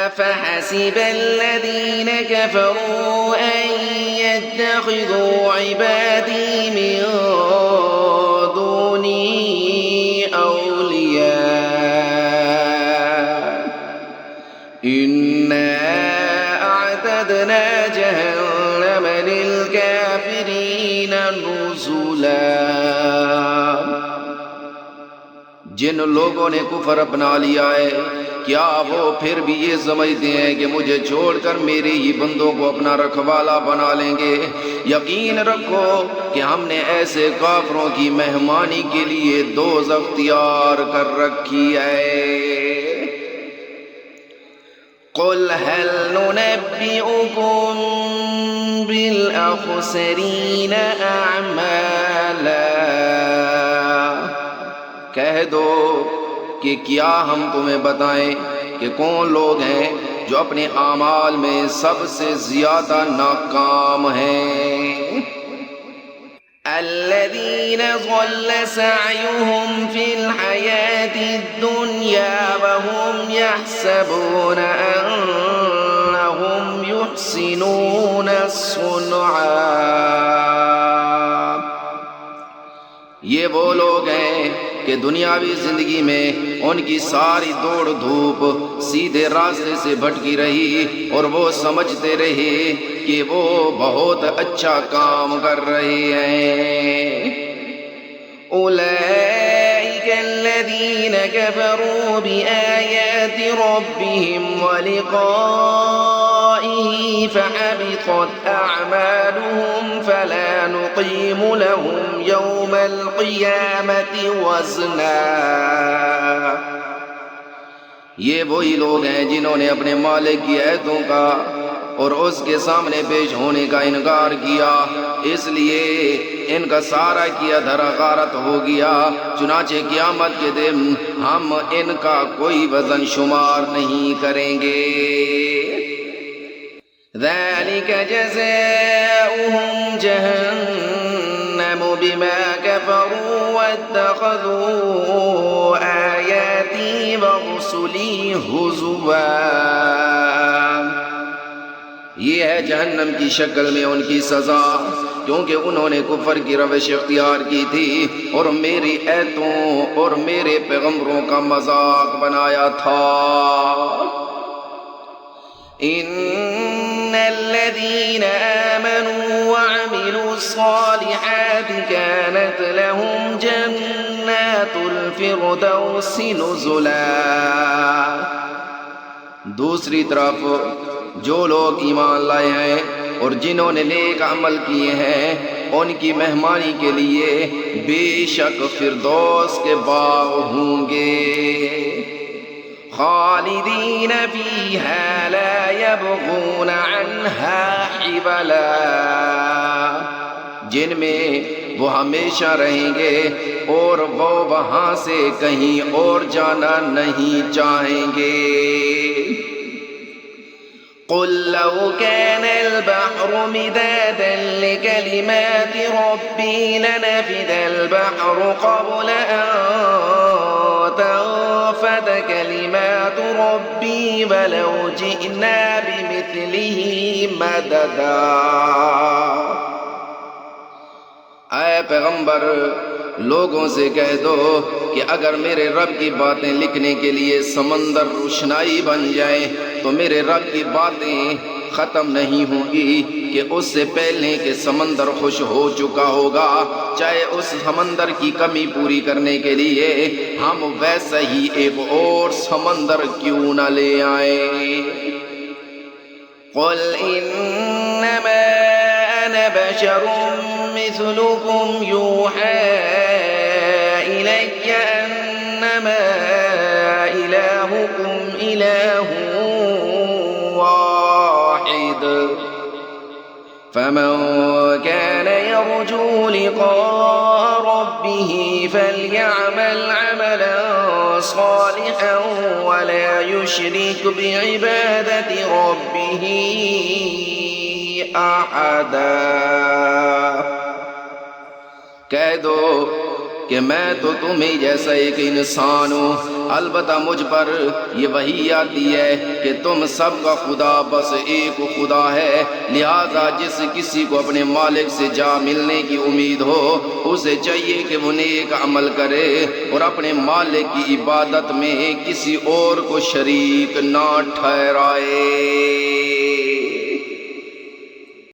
أفحسب الذين كفروا أن يتخذوا عبادي من دوني أولياء إنا أعتدنا جهنم للكافرين نزلا. جن لوگوں نے کفر اپنا لیا ہے کیا وہ پھر بھی یہ سمجھتے ہیں کہ مجھے چھوڑ کر میرے ہی بندوں کو اپنا رکھوالا بنا لیں گے؟ یقین رکھو کہ ہم نے ایسے کافروں کی مہمانی کے لیے دوزخ تیار کر رکھی ہے. قل هل ننبئكم بالأخسرين أعمالا. کہہ دو کہ کیا ہم تمہیں بتائیں کہ کون لوگ ہیں جو اپنے اعمال میں سب سے زیادہ ناکام ہیں؟ الذين ضل سعيهم في الحياة الدنيا وهم يحسبون أنهم يحسنون صنعا. یہ وہ لوگ ہیں کہ دنیاوی زندگی میں ان کی ساری دوڑ دھوپ سیدھے راستے سے بھٹکی رہی اور وہ سمجھتے رہے کہ وہ بہت اچھا کام کر رہے ہیں. اولئک الذین کفروا بآیات ربهم ولقائه فحبطت اعمالهم فلا نقیم لهم یوم القیامة وزنا. یہ وہی لوگ ہیں جنہوں نے اپنے مالک کی آیتوں کا اور اس کے سامنے پیش ہونے کا انکار کیا، اس لیے ان کا سارا کیا دھرا غارت ہو گیا. چنانچہ قیامت کے دن ہم ان کا کوئی وزن شمار نہیں کریں گے. ذَلِكَ جَزَاؤُهُمْ جَهَنَّمُ بِمَا كَفَرُوا وَاتَّخَذُوا آيَاتِي وَرُسُلِي هُزُوًا. یہ ہے جہنم کی شکل میں ان کی سزا، کیونکہ انہوں نے کفر کی روش اختیار کی تھی اور میری آیتوں اور میرے پیغمبروں کا مذاق بنایا تھا. ان الذين آمنوا وعملوا الصالحات كانت لهم جنات الفردوس نزلا. دوسری طرف جو لوگ ایمان لائے ہیں اور جنہوں نے نیک عمل کیے ہیں ان کی مہمانی کے لیے بے شک فردوس کے باغ ہوں گے. خالدین فیہا لا یبغون عنہا حولا. جن میں وہ ہمیشہ رہیں گے اور وہ وہاں سے کہیں اور جانا نہیں چاہیں گے. قل لو كان البحر مدادا لكلمات ربي لنفد البحر قبل أن تنفد كلمات ربي ولو جئنا بمثله مددا. اے پیغمبر لوگوں سے کہہ دو کہ اگر میرے رب کی باتیں لکھنے کے لیے سمندر روشنائی بن جائے تو میرے رب کی باتیں ختم نہیں ہوں گی کہ اس سے پہلے کہ سمندر خوش ہو چکا ہوگا، چاہے اس سمندر کی کمی پوری کرنے کے لیے ہم ویسا ہی ایک اور سمندر کیوں نہ لے آئیں. قل انما انا بشر مثلكم يوحى إلي أنما إلهكم إله واحد فمن كان يرجو لقاء ربه فليعمل عملا صالحا ولا يشرك بعبادة ربه أحدا. کہہ دو کہ میں تو تمہیں جیسا ایک انسان ہوں، البتہ مجھ پر یہ وحی آتی ہے کہ تم سب کا خدا بس ایک خدا ہے، لہذا جس کسی کو اپنے مالک سے جا ملنے کی امید ہو اسے چاہیے کہ وہ نیک عمل کرے اور اپنے مالک کی عبادت میں کسی اور کو شریک نہ ٹھہرائے۔